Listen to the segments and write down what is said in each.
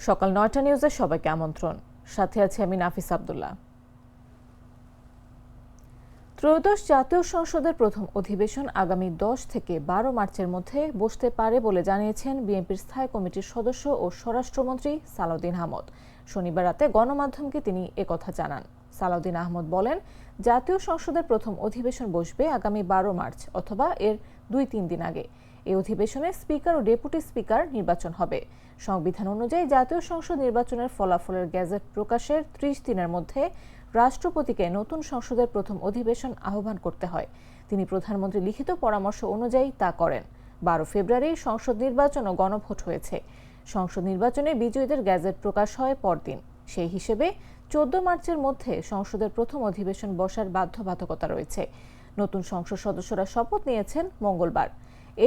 সকাল ৯টা নিউজে সবাইকে আমন্ত্রণ। সাথে আছে আমি নাফিস আব্দুল্লাহ। ত্রয়োদশ জাতীয় সংসদের প্রথম অধিবেশন আগামী ১০ থেকে ১২ মার্চের মধ্যে বসতে পারে বলে জানিয়েছেন বিএনপির স্থায়ী কমিটির সদস্য ও স্বরাষ্ট্রমন্ত্রী সালাউদ্দিন আহমদ। শনিবার রাতে গণমাধ্যমকে তিনি একথা জানান। সালাউদ্দিন আহমদ বলেন, জাতীয় সংসদের প্রথম অধিবেশন বসবে আগামী ১২ মার্চ অথবা এর ২-৩ দিন আগে। এই অধিবেশনে স্পিকার ও ডেপুটি স্পিকার নির্বাচন হবে। সংবিধান অনুযায়ী জাতীয় সংসদ নির্বাচনের ফলাফলের গেজেট প্রকাশের ৩০ দিনের মধ্যে রাষ্ট্রপতিকে নতুন সংসদের প্রথম অধিবেশন আহ্বান করতে হয়। তিনি প্রধানমন্ত্রী লিখিত পরামর্শ অনুযায়ী তা করেন। ১২ ফেব্রুয়ারি সংসদ নির্বাচন ও গণভোট হয়েছে। সংসদ নির্বাচনে বিজয়ীদের গেজেট প্রকাশ হয় পরদিন। সেই হিসেবে ১৪ মার্চের মধ্যে সংসদের প্রথম অধিবেশন বসার বাধ্যবাধকতা রয়েছে। নতুন সংসদ সদস্যরা শপথ নিয়েছেন মঙ্গলবার।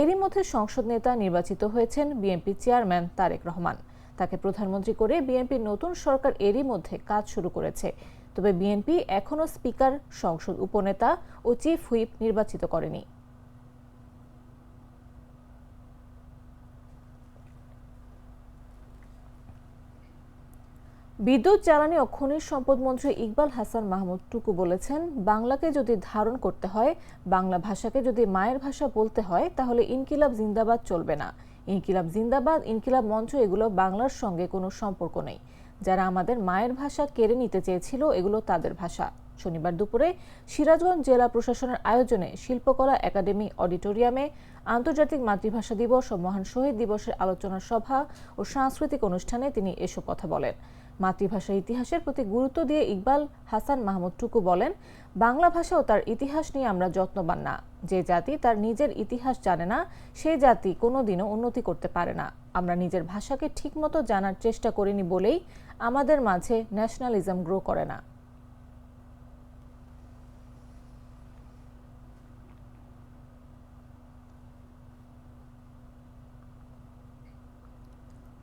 এরই মধ্যে সংসদ নেতা নির্বাচিত হয়েছেন বিএনপি চেয়ারম্যান তারেক রহমান। তাকে প্রধানমন্ত্রী করে বিএনপির নতুন সরকার এরই মধ্যে কাজ শুরু করেছে। তবে বিএনপি এখনও স্পিকার, সংসদ উপনেতা ও চিফ হুইপ নির্বাচিত করেনি। বিদ্যুৎ, জ্বালানি ও খনিজ সম্পদ মন্ত্রী ইকবাল হাসান মাহমুদ টুকু বলেছেন, বাংলাকে যদি ধারণ করতে হয়, বাংলা ভাষাকে যদি মায়ের ভাষা বলতে হয়, তাহলে ইনকিলাব জিন্দাবাদ চলবে না। ইনকিলাব জিন্দাবাদ, ইনকিলাব মঞ্চ এগুলো বাংলার সঙ্গে কোনো সম্পর্ক নেই। যারা আমাদের মায়ের ভাষা কেড়ে নিতে চেয়েছিল, এগুলো তাদের ভাষা। শনিবার দুপুরে সিরাজগঞ্জ জেলা প্রশাসনের আয়োজনে শিল্পকলা একাডেমি অডিটোরিয়ামে আন্তর্জাতিক মাতৃভাষা দিবস ও মহান শহীদ দিবসের আলোচনা সভা ও সাংস্কৃতিক অনুষ্ঠানে তিনি এসব কথা বলেন। মাতৃভাষার ইতিহাসের প্রতি গুরুত্ব দিয়ে ইকবাল হাসান মাহমুদ টুকু বলেন, বাংলা ভাষা ও তার ইতিহাস নিয়ে আমরা যত্নবান না। যে জাতি তার নিজের ইতিহাস জানে না, সেই জাতি কোনোদিনও উন্নতি করতে পারে না। আমরা নিজের ভাষাকে ঠিকমতো জানার চেষ্টা করিনি বলেই আমাদের মাঝে ন্যাশনালিজম গ্রো করে না।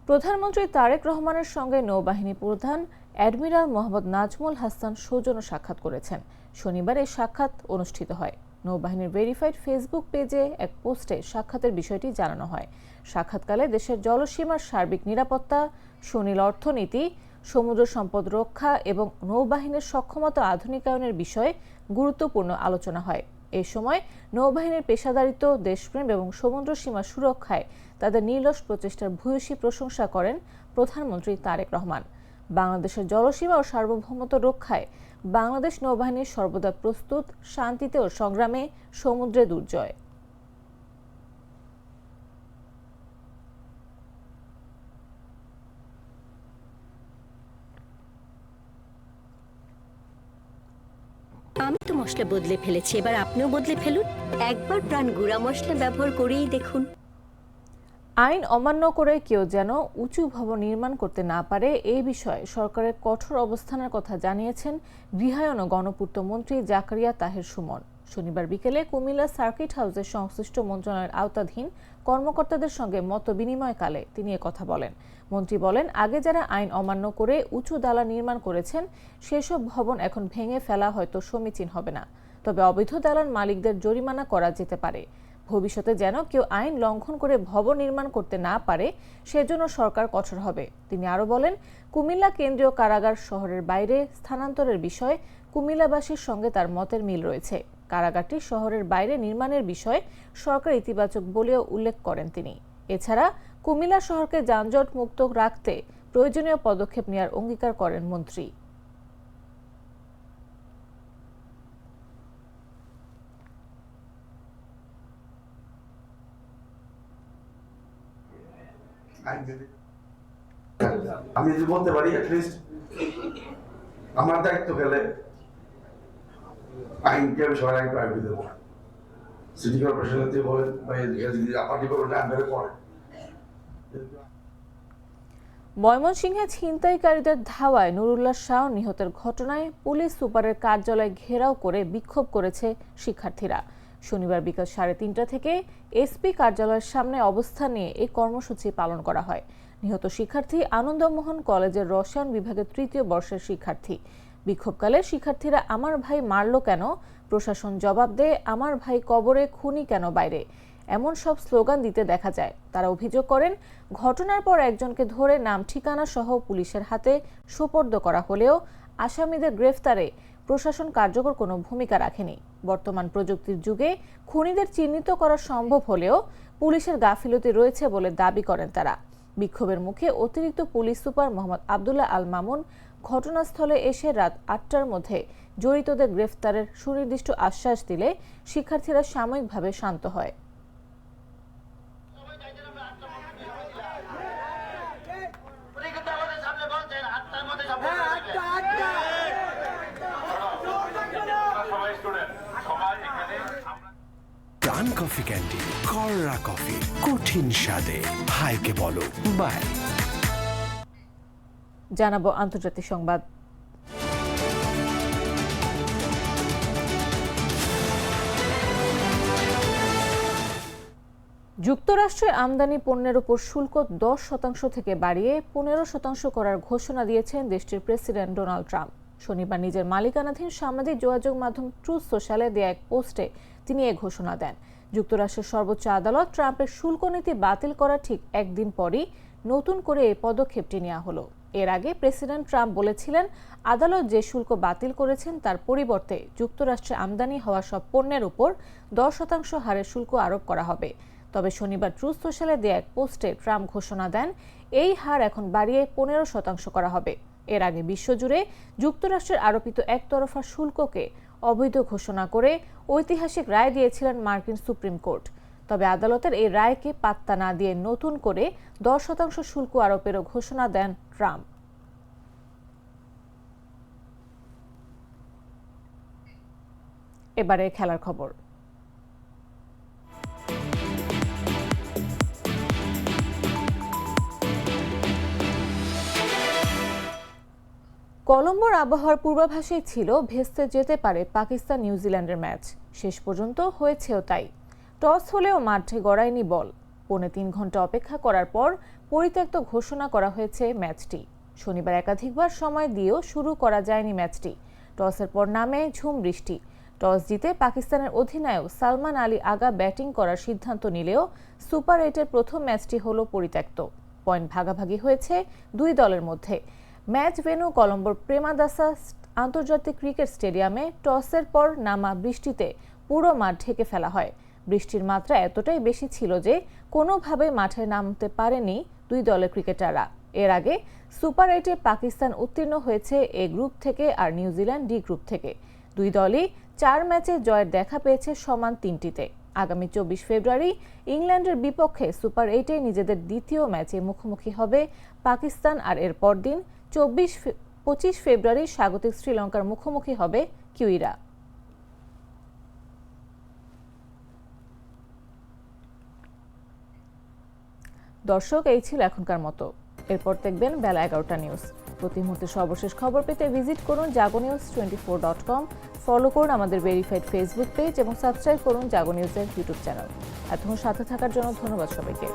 প্রধানমন্ত্রী তারেক রহমানের সঙ্গে নৌবাহিনী প্রধান অ্যাডমিরাল মোহাম্মদ নাজমুল হাসান সৌজন্য সাক্ষাৎ করেছেন। শনিবার এই সাক্ষাৎ অনুষ্ঠিত হয়। নৌবাহিনীর ভেরিফাইড ফেসবুক পেজে এক পোস্টে সাক্ষাতের বিষয়টি জানানো হয়। সাক্ষাৎকালে দেশের জলসীমার সার্বিক নিরাপত্তা, সুনীল অর্থনীতি, সমুদ্র সম্পদ রক্ষা এবং নৌবাহিনীর সক্ষমতা আধুনিকায়নের বিষয়ে গুরুত্বপূর্ণ আলোচনা হয়। এই সময় নৌবাহিনীর পেশাদারিত্ব, দেশপ্রেম এবং সমুদ্র সীমা সুরক্ষায় তাদের নিরলস প্রচেষ্টার ভূয়সী প্রশংসা করেন প্রধানমন্ত্রী তারেক রহমান। বাংলাদেশের জলসীমা ও সার্বভৌমত্ব রক্ষায় বাংলাদেশ নৌবাহিনী সর্বদা প্রস্তুত, শান্তিতে ও সংগ্রামে সমুদ্রে দুর্জয়। আমি তো মশলা বদলে ফেলেছি, এবার আপনিও বদলে ফেলুন। একবার প্রাণ গুঁড়া মশলা ব্যবহার করেই দেখুন। আইন অমান্য করে কেউ যেন উঁচু ভবন নির্মাণ করতে না পারে, এই বিষয়ে সরকারের কঠোর অবস্থানের কথা জানিয়েছেন গৃহায়ন ও গণপূর্ত মন্ত্রী জাকারিয়া তাহের সুমন। শনিবার বিকেলে কুমিল্লা সার্কিট হাউসের সংশ্লিষ্ট মন্ত্রণালয়ের আওতাধীন কর্মকর্তাদের সঙ্গে মত বিনিময়কালে তিনি একথা বলেন। মন্ত্রী বলেন, আগে যারা আইন অমান্য করে উঁচু দালান নির্মাণ করেছেন, সেসব ভবন এখন ভেঙে ফেলা হয়তো সমীচীন হবে না। তবে অবৈধ দালান মালিকদের জরিমানা করা যেতে পারে। ভবিষ্যতে যেন কেউ আইন লঙ্ঘন করে ভবন নির্মাণ করতে না পারে, সেজন্য সরকার কঠোর হবে। তিনি আরও বলেন, কুমিল্লা কেন্দ্রীয় কারাগার শহরের বাইরে স্থানান্তরের বিষয়ে কুমিল্লাবাসীর সঙ্গে তার মতের মিল রয়েছে। কারাগারটি শহরের বাইরে নির্মাণের বিষয়ে সরকার ইতিবাচক বলেও উল্লেখ করেন তিনি। এছাড়া কুমিল্লা শহরকে যানজট মুক্ত রাখতে প্রয়োজনীয় পদক্ষেপ নেওয়ার অঙ্গীকার করেন মন্ত্রী। আমি যদি বলতে পারি অ্যাটলিস্ট আমার দায়িত্ব গেলে আইনকে আমি সবাই প্রায়োরিটি দেবো। সিটি কর্পোরেশনের যে বলেন বা আপনার ডিপার্টমেন্টের আন্ডারে পড়ে। ময়মনসিংহে ছিনতাইকারীদের ধাওয়ায় নুরুল্লাহ শাহ নিহতের ঘটনায় পুলিশ সুপারের কার্যালয় ঘেরাও করে বিক্ষোভ করেছে শিক্ষার্থীরা। শনিবার বিকাল 3:30 থেকে এসপি কার্যালয়ের সামনে অবস্থান নিয়ে এই কর্মসূচি পালন করা হয়। নিহত শিক্ষার্থী আনন্দমোহন কলেজের রসায়ন বিভাগের 3য় বর্ষের শিক্ষার্থী। বিক্ষোভকালে শিক্ষার্থীরা আমার ভাই মারল কেন, প্রশাসন জবাব দেয়, আমার ভাই কবরে, খুনি কেন বাইরে, এমন সব স্লোগান দিতে দেখা যায়। তারা অভিযোগ করেন, ঘটনার পর একজনকে ধরে নাম ঠিকানা সহ পুলিশের হাতে সোপর্দ করা হলেও আসামিদের গ্রেফতারে প্রশাসন কার্যকর কোনো ভূমিকা রাখেনি। বর্তমান প্রযুক্তির যুগে খুনিদের চিহ্নিত করা সম্ভব হলেও পুলিশের গাফিলতি রয়েছে বলে দাবি করেন তারা। বিক্ষোভের মুখে অতিরিক্ত পুলিশ সুপার মোহাম্মদ আবদুল্লাহ আল মামুন ঘটনাস্থলে এসে রাত ৮টার মধ্যে জড়িতদের গ্রেফতারের সুনির্দিষ্ট আশ্বাস দিলে শিক্ষার্থীরা সাময়িকভাবে শান্ত হয়। প্রাণ কফি ক্যান্ডি, কররা কফি, কঠিন স্বাদে, হাইকে বলো বাই। জানাবো আন্তর্জাতিক সংবাদ। যুক্তরাষ্ট্রে আমদানি পণ্যের উপর শুল্ক 10% থেকে বাড়িয়ে 15% করার ঘোষণা দিয়েছেন দেশটির প্রেসিডেন্ট ডোনাল্ড ট্রাম্প। শনিবার নিজের মালিকানাধীন সামাজিক যোগাযোগ মাধ্যম ট্রুথ সোশ্যালে দেয়া এক পোস্টে তিনি এ ঘোষণা দেন। যুক্তরাষ্ট্রের সর্বোচ্চ আদালত ট্রাম্পের শুল্ক নীতি বাতিল করার ঠিক একদিন পরই নতুন করে এই পদক্ষেপটি নেওয়া হলো। এর আগে প্রেসিডেন্ট ট্রাম্প বলেছিলেন, আদালত যে শুল্ক বাতিল করেছেন তার পরিবর্তে যুক্তরাষ্ট্রে আমদানি হওয়া সব পণ্যের উপর 10% হারে শুল্ক আরোপ করা হবে। তবে শনিবার ট্রুথ সোশ্যালে দেয়া এক পোস্টে ট্রাম্প ঘোষণা দেন, এই হার এখন বাড়িয়ে 15% করা হবে। এর আগে বিশ্বজুড়ে যুক্তরাষ্ট্রের আরোপিত একতরফা শুল্ককে অবৈধ ঘোষণা করে ঐতিহাসিক রায় দিয়েছিলেন মার্কিন সুপ্রিম কোর্ট। তবে আদালতের এই রায়কে পাত্তা না দিয়ে নতুন করে 10% শুল্ক আরোপেরও ঘোষণা দেন ট্রাম্প। এবারে খেলার খবর। কলম্বোর আবহাওয়ার পূর্বাভাসেই ছিল ভেস্তে যেতে পারে পাকিস্তান নিউজিল্যান্ডের ম্যাচ। শেষ পর্যন্ত হয়েছেও তাই। টস হলেও মাঠে গড়ায়নি বল। 3.25 ঘন্টা অপেক্ষা করার পর পরিত্যক্ত ঘোষণা করা হয়েছে ম্যাচটি। শনিবার একাধিকবার সময় দিয়েও শুরু করা যায়নি ম্যাচটি। টসের পর নামে ঝুম বৃষ্টি। টস জিতে পাকিস্তানের অধিনায়ক সালমান আলী আগা ব্যাটিং করার সিদ্ধান্ত নিলেও সুপার 8-এর প্রথম ম্যাচটি হলো পরিত্যক্ত। পয়েন্ট ভাগাভাগি হয়েছে দুই দলের মধ্যে। ম্যাচ ভেন্যু কলম্বোর প্রেমাদাসা আন্তর্জাতিক ক্রিকেট স্টেডিয়ামে টসের পর নামা বৃষ্টিতে পুরো মাঠ ঢেকে ফেলা হয়। বৃষ্টির মাত্রা এতটাই বেশি ছিল যে কোনোভাবে মাঠে নামতে পারেনি দুই দলের ক্রিকেটাররা। এর আগে সুপার 8-এ পাকিস্তান উত্তীর্ণ হয়েছে এ গ্রুপ থেকে আর নিউজিল্যান্ড ডি গ্রুপ থেকে। দুই দলই 4 ম্যাচে জয়ের দেখা পেয়েছে সমান 3টিতে। আগামী 24 ফেব্রুয়ারি ইংল্যান্ডের বিপক্ষে সুপার 8-এ নিজেদের দ্বিতীয় ম্যাচে মুখোমুখি হবে পাকিস্তান, আর এর পরদিন 25 ফেব্রুয়ারি স্বাগতিক শ্রীলঙ্কার মুখোমুখি হবে কিউইরা। দর্শক, এই ছিল এখনকার মতো। এরপর দেখবেন বেলা 11টা নিউজ। প্রতি মুহূর্তে সর্বশেষ খবর পেতে ভিজিট করুন jagonews24.com, ফলো করুন আমাদের ভেরিফাইড ফেসবুক পেজ এবং সাবস্ক্রাইব করুন জাগো নিউজের ইউটিউব চ্যানেল। এতক্ষণ সাথে থাকার জন্য ধন্যবাদ সবাইকে।